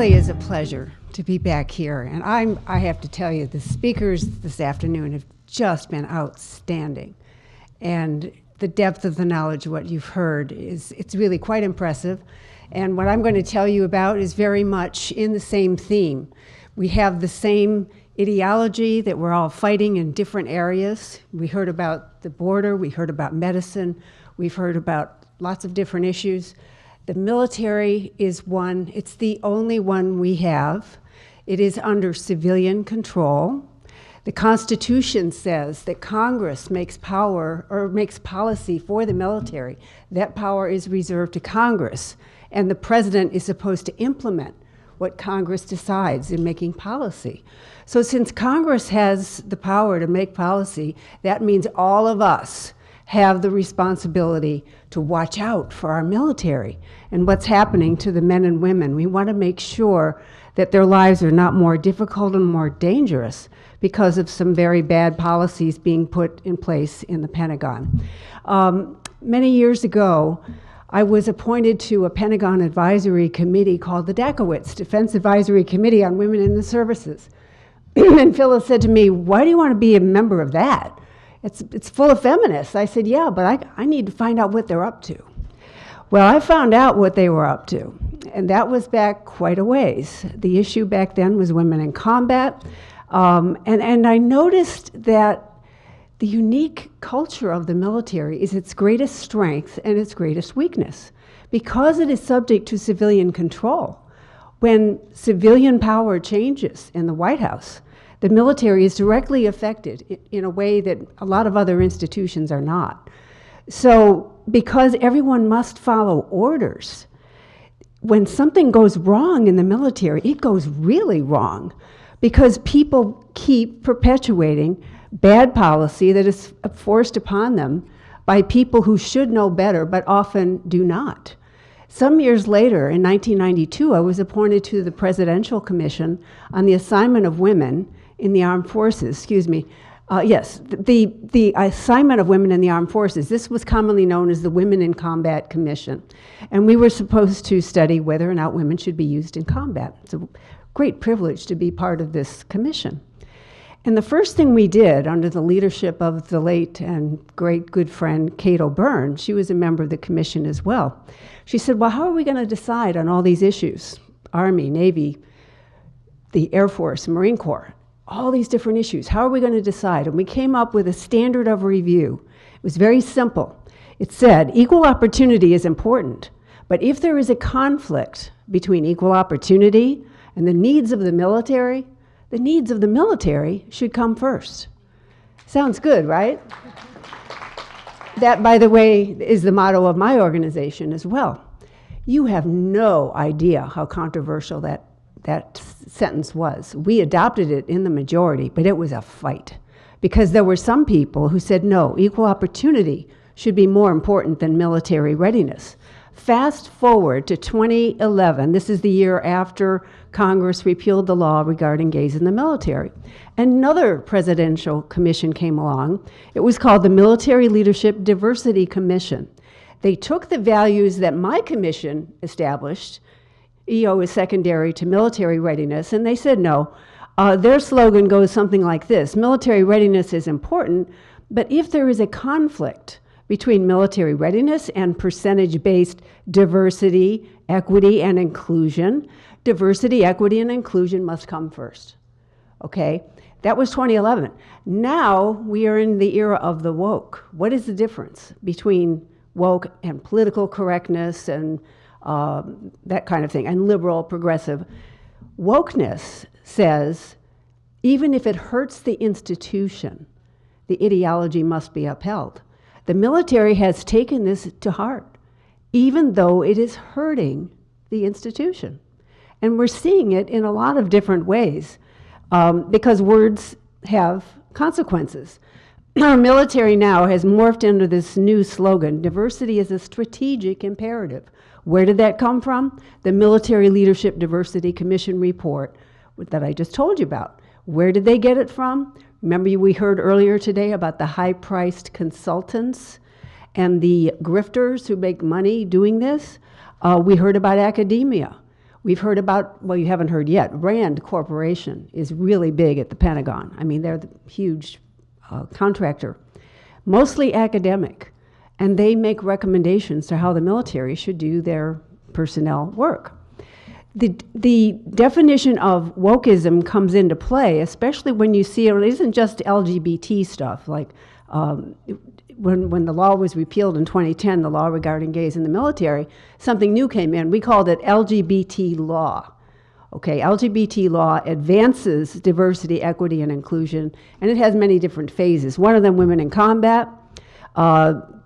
really is a pleasure to be back here. And I have to tell you, the speakers this afternoon have just been outstanding. And the depth of the knowledge of what you've heard it's really quite impressive. And what I'm going to tell you about is very much in the same theme. We have the same ideology that we're all fighting in different areas. We heard about the border, we heard about medicine, we've heard about lots of different issues. The military is one, it's the only one we have. It is under civilian control. The Constitution says that Congress makes power or makes policy for the military. That power is reserved to Congress, and the president is supposed to implement what Congress decides in making policy. So since Congress has the power to make policy, that means all of us have the responsibility to watch out for our military and what's happening to the men and women. We want to make sure that their lives are not more difficult and more dangerous because of some very bad policies being put in place in the Pentagon. Many years ago, I was appointed to a Pentagon advisory committee called the DACOWITS, Defense Advisory Committee on Women in the Services. And Phyllis said to me, "Why do you want to be a member of that? It's full of feminists." I said, "Yeah, but I need to find out what they're up to." Well, I found out what they were up to, and that was back quite a ways. The issue back then was women in combat, and I noticed that the unique culture of the military is its greatest strength and its greatest weakness, because it is subject to civilian control. When civilian power changes in the White House, the military is directly affected in a way that a lot of other institutions are not. So because everyone must follow orders, when something goes wrong in the military, it goes really wrong, because people keep perpetuating bad policy that is forced upon them by people who should know better but often do not. Some years later, in 1992, I was appointed to the Presidential Commission on the Assignment of Women in the Armed Forces, the Assignment of Women in the Armed Forces. This was commonly known as the Women in Combat Commission. And we were supposed to study whether or not women should be used in combat. It's a great privilege to be part of this commission. And the first thing we did, under the leadership of the late and great good friend Kate O'Byrne, she was a member of the commission as well. She said, "Well, how are we going to decide on all these issues? Army, Navy, the Air Force, Marine Corps, all these different issues. How are we going to decide?" And we came up with a standard of review. It was very simple. It said, equal opportunity is important, but if there is a conflict between equal opportunity and the needs of the military should come first. Sounds good, right? That, by the way, is the motto of my organization as well. You have no idea how controversial that sentence was. We adopted it in the majority, but it was a fight, because there were some people who said, no, equal opportunity should be more important than military readiness. Fast forward to 2011, this is the year after Congress repealed the law regarding gays in the military. Another presidential commission came along. It was called the Military Leadership Diversity Commission. They took the values that my commission established, EO is secondary to military readiness, and they said no. Their slogan goes something like this: military readiness is important, but if there is a conflict between military readiness and percentage-based diversity, equity, and inclusion, diversity, equity, and inclusion must come first. Okay? That was 2011. Now we are in the era of the woke. What is the difference between woke and political correctness and that kind of thing, and liberal, progressive? Wokeness says, even if it hurts the institution, the ideology must be upheld. The military has taken this to heart, even though it is hurting the institution. And we're seeing it in a lot of different ways, because words have consequences. Our military now has morphed into this new slogan: diversity is a strategic imperative. Where did that come from? The Military Leadership Diversity Commission report that I just told you about. Where did they get it from? Remember, we heard earlier today about the high-priced consultants and the grifters who make money doing this? We heard about academia. We've heard about, well, you haven't heard yet, Rand Corporation is really big at the Pentagon. I mean, they're the huge contractor, mostly academic, and they make recommendations to how the military should do their personnel work. The definition of wokeism comes into play, especially when you see it isn't just LGBT stuff, like when the law was repealed in 2010, the law regarding gays in the military, something new came in. We called it LGBT law. Okay, LGBT law advances diversity, equity, and inclusion, and it has many different phases. One of them, women in combat. On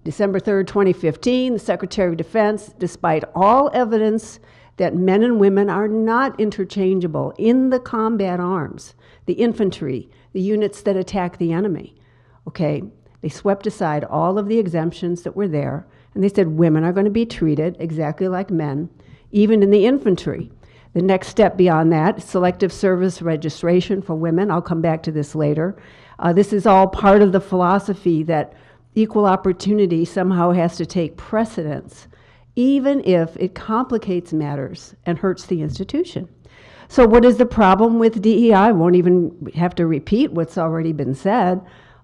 December 3rd, 2015, the Secretary of Defense, despite all evidence that men and women are not interchangeable in the combat arms, the infantry, the units that attack the enemy, okay, they swept aside all of the exemptions that were there, and they said women are going to be treated exactly like men, even in the infantry. The next step beyond that, selective service registration for women. I'll come back to this later. This is all part of the philosophy that equal opportunity somehow has to take precedence, even if it complicates matters and hurts the institution. So what is the problem with DEI? I won't even have to repeat what's already been said.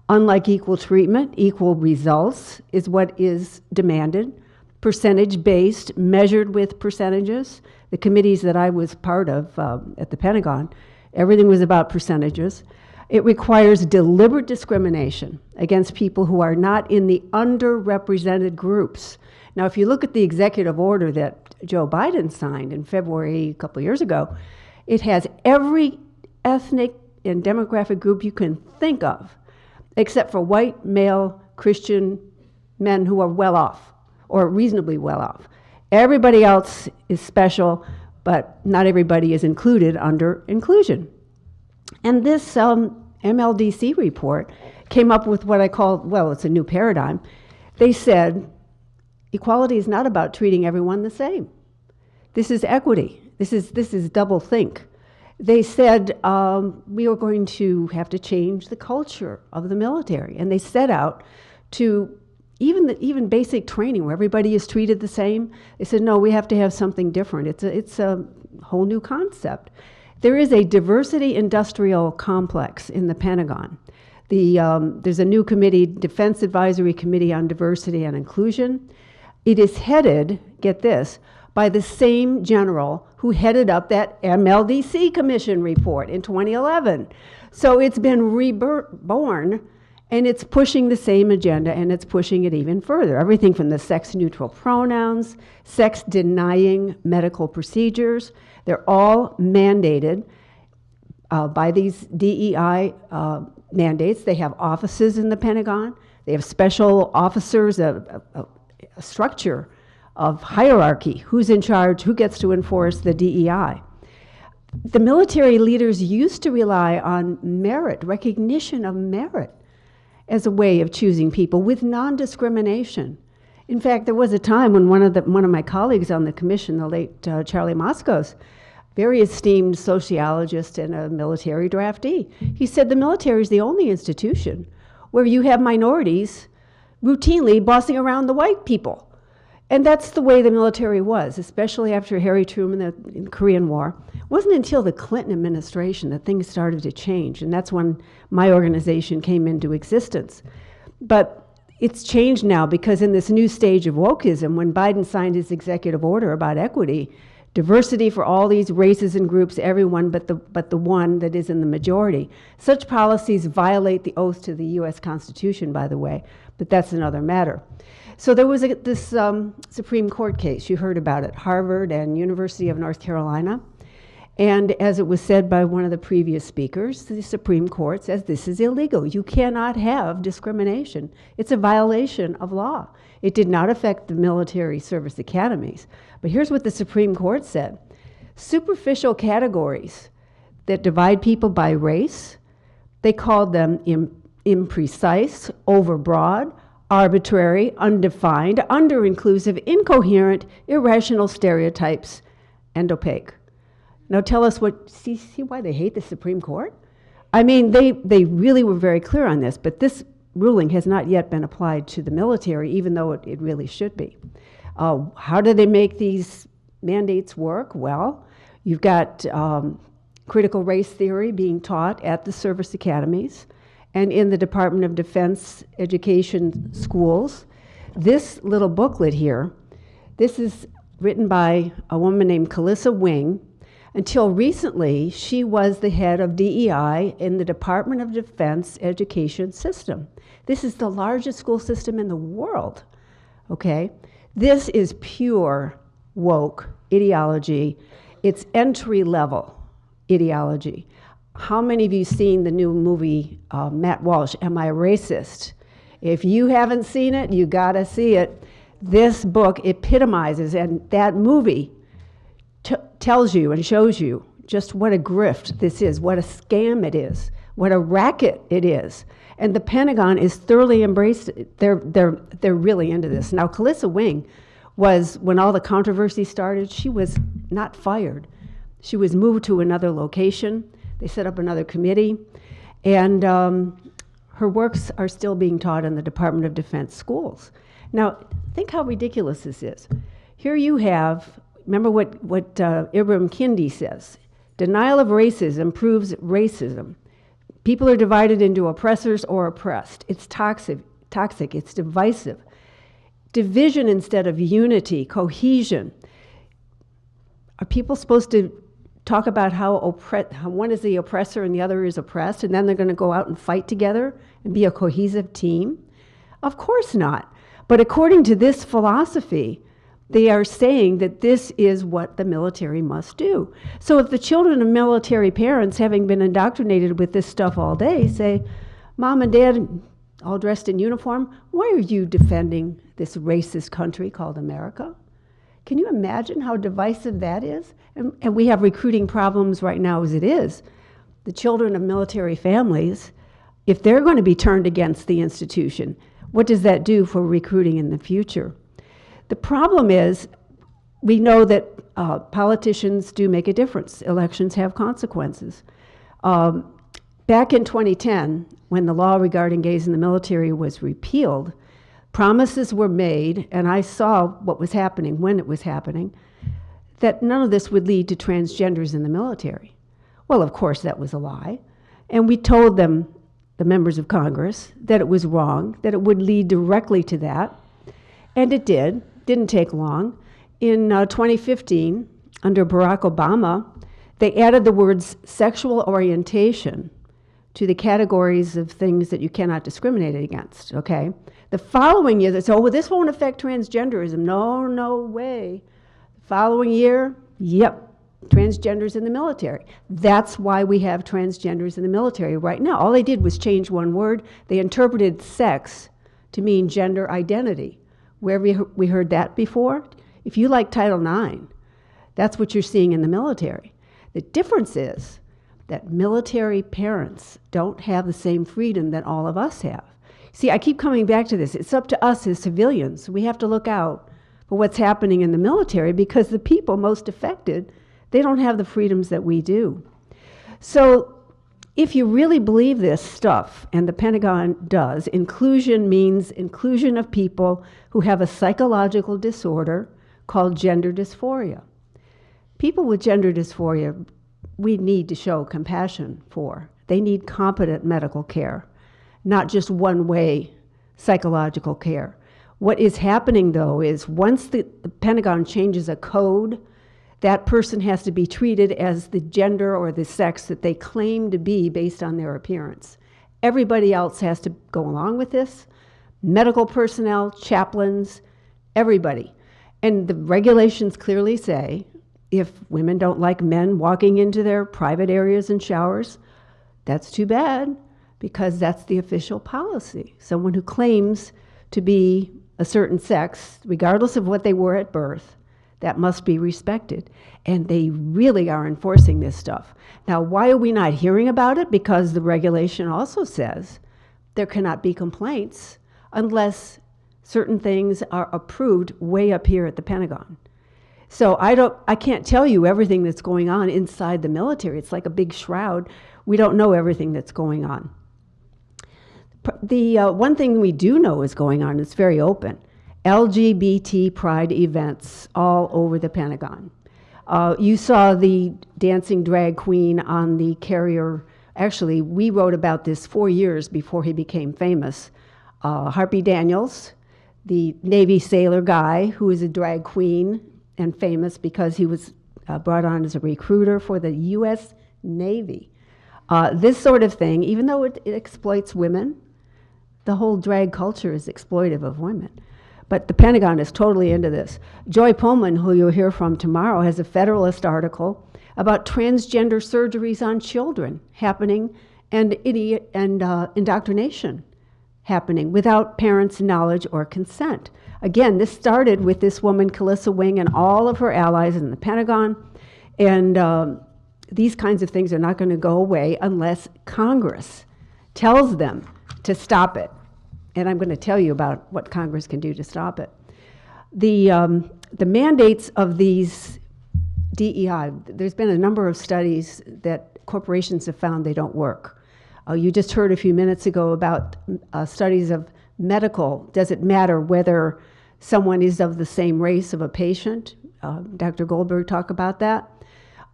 Unlike equal treatment, equal results is what is demanded. Percentage-based, measured with percentages. The committees that I was part of at the Pentagon, everything was about percentages. It requires deliberate discrimination against people who are not in the underrepresented groups. Now, if you look at the executive order that Joe Biden signed in February a couple of years ago, it has every ethnic and demographic group you can think of, except for white, male, Christian men who are well off, or reasonably well off. Everybody else is special, but not everybody is included under inclusion. And this MLDC report came up with what I call, well, it's a new paradigm. They said, equality is not about treating everyone the same. This is equity. This is double think. They said we are going to have to change the culture of the military, and they set out to even basic training where everybody is treated the same. They said no, we have to have something different. It's a whole new concept. There is a diversity industrial complex in the Pentagon. There's a new committee, Defense Advisory Committee on Diversity and Inclusion. It is headed, get this, by the same general who headed up that MLDC Commission report in 2011. So it's been reborn, and it's pushing the same agenda, and it's pushing it even further. Everything from the sex-neutral pronouns, sex-denying medical procedures, they're all mandated by these DEI mandates. They have offices in the Pentagon. They have special officers, a structure of hierarchy, who's in charge, who gets to enforce the DEI. The military leaders used to rely on merit, recognition of merit, as a way of choosing people with non-discrimination. In fact, there was a time when one of my colleagues on the commission, the late Charlie Moscos, very esteemed sociologist and a military draftee, he said the military is the only institution where you have minorities routinely bossing around the white people. And that's the way the military was, especially after Harry Truman in the Korean War. It wasn't until the Clinton administration that things started to change, and that's when my organization came into existence. But it's changed now because in this new stage of wokeism, when Biden signed his executive order about equity, diversity for all these races and groups, everyone but the one that is in the majority. Such policies violate the oath to the U.S. Constitution, by the way, but that's another matter. So there was this Supreme Court case, you heard about it, Harvard and University of North Carolina. And as it was said by one of the previous speakers, the Supreme Court says this is illegal. You cannot have discrimination. It's a violation of law. It did not affect the military service academies. But here's what the Supreme Court said. Superficial categories that divide people by race, they called them imprecise, overbroad, arbitrary, undefined, under-inclusive, incoherent, irrational stereotypes, and opaque. Now tell us see why they hate the Supreme Court? I mean, they really were very clear on this, but this ruling has not yet been applied to the military, even though it really should be. How do they make these mandates work? Well, you've got critical race theory being taught at the service academies and in the Department of Defense education schools. This little booklet here, this is written by a woman named Calissa Wing. Until recently, she was the head of DEI in the Department of Defense education system. This is the largest school system in the world, okay? This is pure woke ideology. It's entry-level ideology. How many of you seen the new movie, Matt Walsh, Am I Racist? If you haven't seen it, you gotta see it. This book epitomizes, and that movie tells you and shows you just what a grift this is, what a scam it is, what a racket it is. And the Pentagon is thoroughly embraced it. They're really into this. Now, Calissa Wing was, when all the controversy started, she was not fired. She was moved to another location. They set up another committee. And her works are still being taught in the Department of Defense schools. Now, think how ridiculous this is. Here you have, remember what Ibram Kendi says, denial of racism proves racism. People are divided into oppressors or oppressed. It's toxic, it's divisive. Division instead of unity, cohesion. Are people supposed to talk about how one is the oppressor and the other is oppressed, and then they're going to go out and fight together and be a cohesive team? Of course not. But according to this philosophy, they are saying that this is what the military must do. So if the children of military parents, having been indoctrinated with this stuff all day, say, Mom and Dad, all dressed in uniform, why are you defending this racist country called America? Can you imagine how divisive that is? And we have recruiting problems right now as it is. The children of military families, if they're going to be turned against the institution, what does that do for recruiting in the future? The problem is, we know that politicians do make a difference. Elections have consequences. Back in 2010, when the law regarding gays in the military was repealed, promises were made, and I saw what was happening when it was happening, that none of this would lead to transgenders in the military. Well, of course, that was a lie. And we told them, the members of Congress, that it was wrong, that it would lead directly to that. And it did. Didn't take long. In 2015, under Barack Obama, they added the words sexual orientation to the categories of things that you cannot discriminate against, okay? The following year, they said, oh, well, this won't affect transgenderism. No way. The following year, yep, transgenders in the military. That's why we have transgenders in the military right now. All they did was change one word. They interpreted sex to mean gender identity. Where we heard that before? If you like Title IX, that's what you're seeing in the military. The difference is that military parents don't have the same freedom that all of us have. See, I keep coming back to this. It's up to us as civilians. We have to look out for what's happening in the military because the people most affected, they don't have the freedoms that we do. So if you really believe this stuff, and the Pentagon does, inclusion means inclusion of people who have a psychological disorder called gender dysphoria. People with gender dysphoria, we need to show compassion for. They need competent medical care, not just one-way psychological care. What is happening, though, is once the Pentagon changes a code, that person has to be treated as the gender or the sex that they claim to be based on their appearance. Everybody else has to go along with this. Medical personnel, chaplains, everybody. And the regulations clearly say if women don't like men walking into their private areas and showers, that's too bad because that's the official policy. Someone who claims to be a certain sex, regardless of what they were at birth, that must be respected. And they really are enforcing this stuff. Now, why are we not hearing about it? Because the regulation also says there cannot be complaints unless certain things are approved way up here at the Pentagon. So I can't tell you everything that's going on inside the military. It's like a big shroud. We don't know everything that's going on. The one thing we do know is going on, it's very open, LGBT pride events all over the Pentagon. You saw the dancing drag queen on the carrier. Actually, we wrote about this 4 years before he became famous. Harpy Daniels, the Navy sailor guy who is a drag queen and famous because he was brought on as a recruiter for the U.S. Navy. This sort of thing, even though it exploits women, the whole drag culture is exploitive of women. But the Pentagon is totally into this. Joy Pullman, who you'll hear from tomorrow, has a Federalist article about transgender surgeries on children happening and indoctrination happening without parents' knowledge or consent. Again, this started with this woman, Calissa Wing, and all of her allies in the Pentagon. And these kinds of things are not going to go away unless Congress tells them to stop it. And I'm going to tell you about what Congress can do to stop it. The mandates of these DEI, there's been a number of studies that corporations have found they don't work. You just heard a few minutes ago about studies of medical. Does it matter whether someone is of the same race of a patient? Dr. Goldberg talked about that.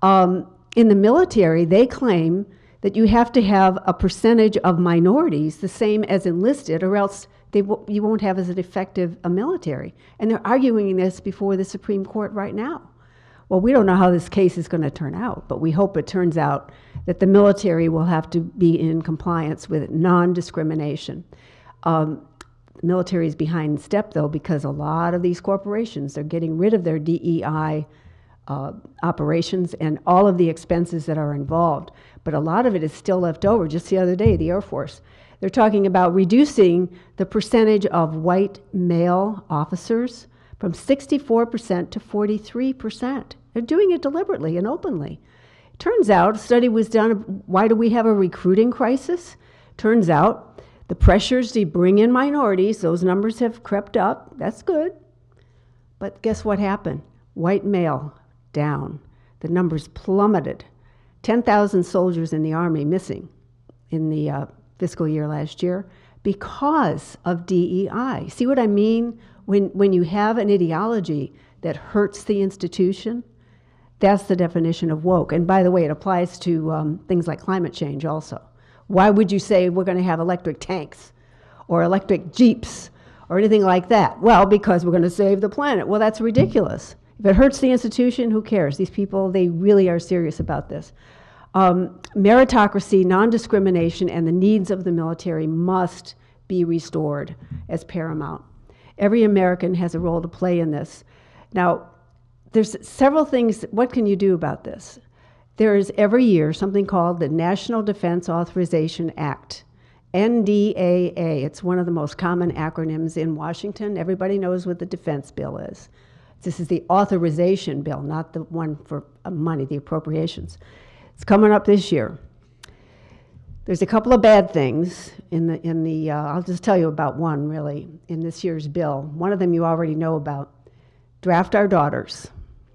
In the military, they claim that you have to have a percentage of minorities the same as enlisted, or else you won't have as an effective a military. And they're arguing this before the Supreme Court right now. Well, we don't know how this case is going to turn out, but we hope it turns out that the military will have to be in compliance with non-discrimination. The military is behind step, though, because a lot of these corporations are getting rid of their DEI operations and all of the expenses that are involved. But a lot of it is still left over. Just the other day, the Air Force, they're talking about reducing the percentage of white male officers from 64% to 43%. They're doing it deliberately and openly. Turns out, a study was done, why do we have a recruiting crisis? Turns out, the pressures to bring in minorities, those numbers have crept up. That's good. But guess what happened? White male, down. The numbers plummeted. 10,000 soldiers in the Army missing in the fiscal year last year because of DEI. See what I mean? When you have an ideology that hurts the institution, that's the definition of woke. And by the way, it applies to things like climate change also. Why would you say we're going to have electric tanks or electric jeeps or anything like that? Well, because we're going to save the planet. Well, that's ridiculous. If it hurts the institution, who cares? These people, they really are serious about this. Meritocracy, non-discrimination, and the needs of the military must be restored as paramount. Every American has a role to play in this. Now, there's several things. What can you do about this? There is every year something called the National Defense Authorization Act, NDAA. It's one of the most common acronyms in Washington. Everybody knows what the defense bill is. This is the authorization bill, not the one for money, the appropriations. It's coming up this year. There's a couple of bad things in the I'll just tell you about one, really, in this year's bill. One of them you already know about. Draft Our Daughters,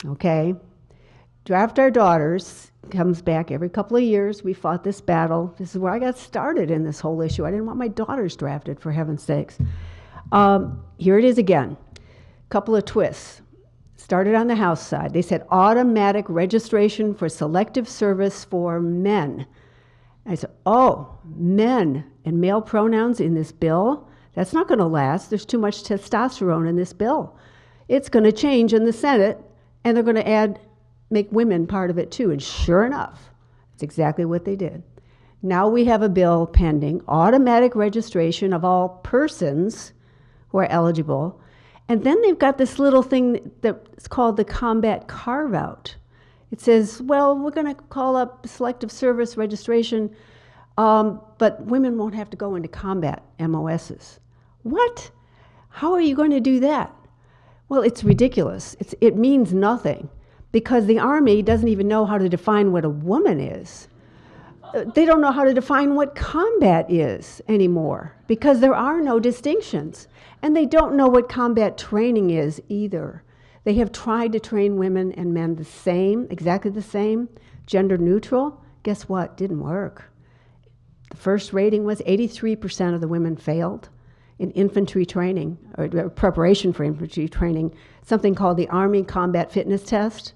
okay? Draft Our Daughters comes back every couple of years. We fought this battle. This is where I got started in this whole issue. I didn't want my daughters drafted, for heaven's sakes. Here it is again. Couple of twists. Started on the House side. They said automatic registration for selective service for men. I said, oh, men and male pronouns in this bill? That's not going to last. There's too much testosterone in this bill. It's going to change in the Senate, and they're going to make women part of it too. And sure enough, that's exactly what they did. Now we have a bill pending, automatic registration of all persons who are eligible. And then they've got this little thing that's called the combat carve-out. It says, well, we're going to call up selective service registration, but women won't have to go into combat MOSs. What? How are you going to do that? Well, it's ridiculous. It means nothing because the Army doesn't even know how to define what a woman is. They don't know how to define what combat is anymore because there are no distinctions. And they don't know what combat training is either. They have tried to train women and men the same, exactly the same, gender neutral. Guess what? Didn't work. The first rating was 83% of the women failed. in infantry training, or preparation for infantry training, something called the Army Combat Fitness Test.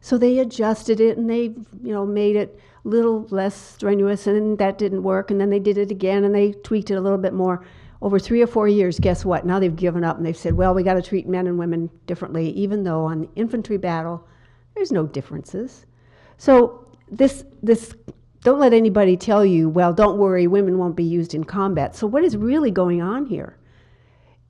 So they adjusted it and they, made it a little less strenuous, and that didn't work. And then they did it again and they tweaked it a little bit more. Over 3 or 4 years, guess what? Now they've given up and they've said, well, we got to treat men and women differently, even though on the infantry battle, there's no differences. So this don't let anybody tell you, well, don't worry, women won't be used in combat. So what is really going on here?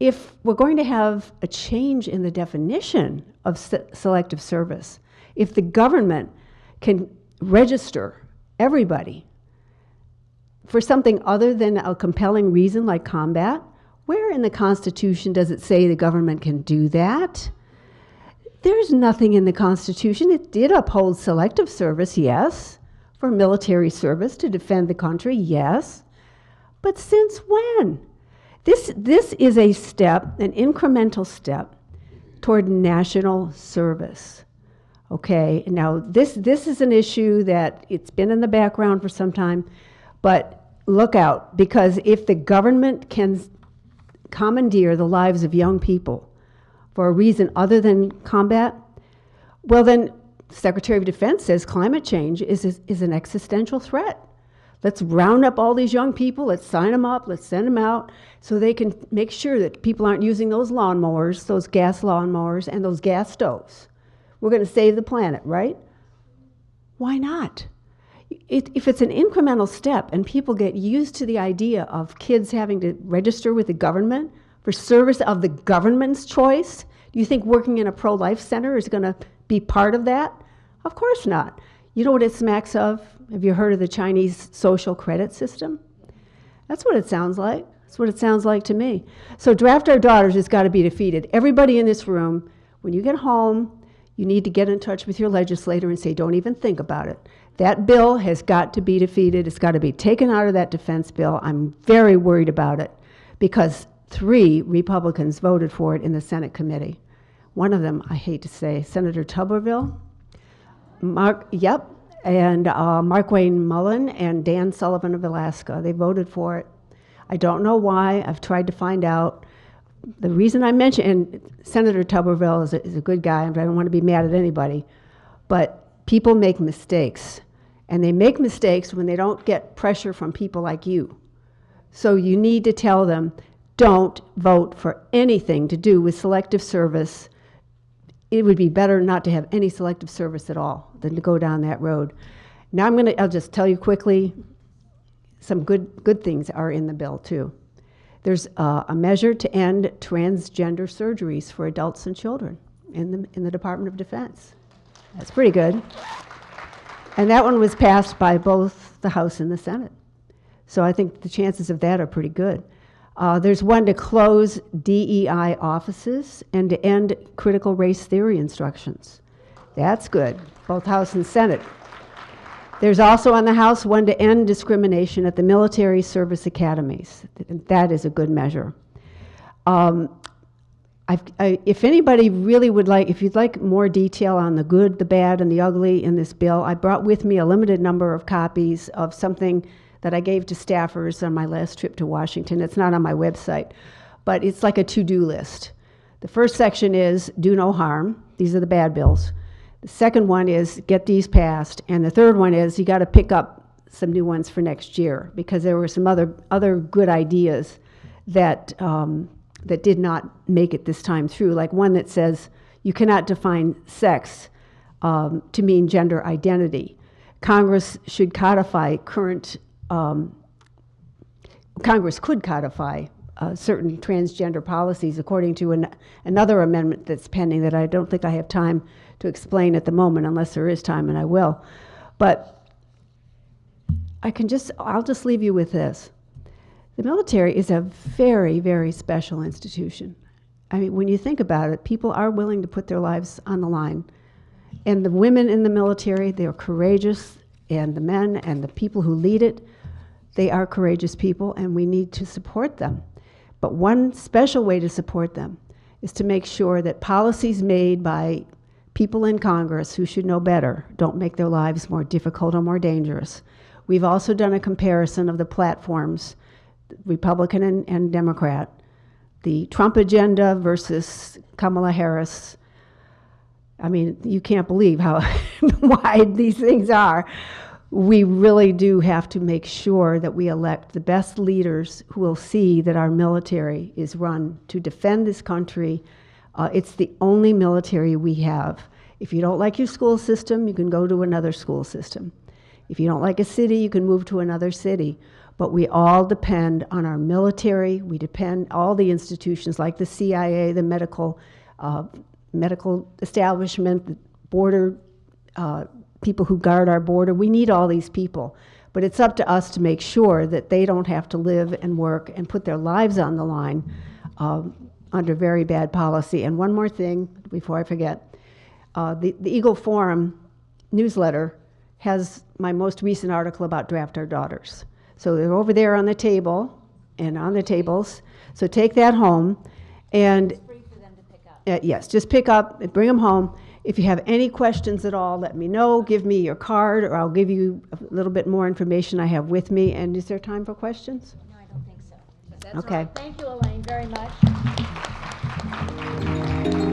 If we're going to have a change in the definition of selective service, if the government can register everybody for something other than a compelling reason like combat, where in the Constitution does it say the government can do that? There's nothing in the Constitution. It did uphold selective service, yes, for military service to defend the country, yes. But since when? This is a step, an incremental step toward national service. Okay, now this is an issue that it's been in the background for some time, but look out, because if the government can commandeer the lives of young people for a reason other than combat, well then, Secretary of Defense says climate change is an existential threat. Let's round up all these young people, let's sign them up, let's send them out so they can make sure that people aren't using those lawnmowers, those gas lawnmowers, and those gas stoves. We're going to save the planet, right? Why not? If it's an incremental step and people get used to the idea of kids having to register with the government for service of the government's choice, do you think working in a pro-life center is going to be part of that? Of course not. You know what it smacks of? Have you heard of the Chinese social credit system? That's what it sounds like. That's what it sounds like to me. So Draft Our Daughters has got to be defeated. Everybody in this room, when you get home, you need to get in touch with your legislator and say, don't even think about it. That bill has got to be defeated. It's got to be taken out of that defense bill. I'm very worried about it because 3 Republicans voted for it in the Senate committee. One of them, I hate to say, Senator Tuberville, and Mark Wayne Mullen and Dan Sullivan of Alaska. They voted for it. I don't know why. I've tried to find out. The reason I mention, and Senator Tuberville is a good guy, and I don't want to be mad at anybody, but people make mistakes. And they make mistakes when they don't get pressure from people like you. So you need to tell them, don't vote for anything to do with selective service. It would be better not to have any selective service at all than to go down that road. Now I'll just tell you quickly, some good things are in the bill too. There's a measure to end transgender surgeries for adults and children in the Department of Defense. That's pretty good. And that one was passed by both the House and the Senate. So I think the chances of that are pretty good. There's one to close DEI offices and to end critical race theory instructions. That's good, both House and Senate. There's also on the House one to end discrimination at the military service academies. That is a good measure. If anybody really would like, if you'd like more detail on the good, the bad, and the ugly in this bill, I brought with me a limited number of copies of something that I gave to staffers on my last trip to Washington. It's not on my website, but it's like a to-do list. The first section is do no harm. These are the bad bills. The second one is get these passed. And the third one is you got to pick up some new ones for next year because there were some other good ideas that did not make it this time through, like one that says you cannot define sex to mean gender identity. Congress should codify Congress could codify certain transgender policies according to another amendment that's pending that I don't think I have time to explain at the moment unless there is time, and I will. But I'll just leave you with this. The military is a very, very special institution. I mean, when you think about it, people are willing to put their lives on the line. And the women in the military, they're courageous, and the men and the people who lead it, they are courageous people, and we need to support them. But one special way to support them is to make sure that policies made by people in Congress who should know better don't make their lives more difficult or more dangerous. We've also done a comparison of the platforms Republican and Democrat, the Trump agenda versus Kamala Harris. I mean, you can't believe how wide these things are. We really do have to make sure that we elect the best leaders who will see that our military is run to defend this country. It's the only military we have. If you don't like your school system, you can go to another school system. If you don't like a city, you can move to another city. But we all depend on our military. We depend all the institutions like the CIA, the medical establishment, the border people who guard our border. We need all these people. But it's up to us to make sure that they don't have to live and work and put their lives on the line under very bad policy. And one more thing before I forget. The Eagle Forum newsletter has my most recent article about Draft Our Daughters. So they're over there on the table and on the tables. So take that home. And It's free for them to pick up. yes, just pick up and bring them home. If you have any questions at all, let me know. Give me your card, or I'll give you a little bit more information I have with me. And is there time for questions? No, I don't think so. But that's Okay. all right. Thank you, Elaine, very much.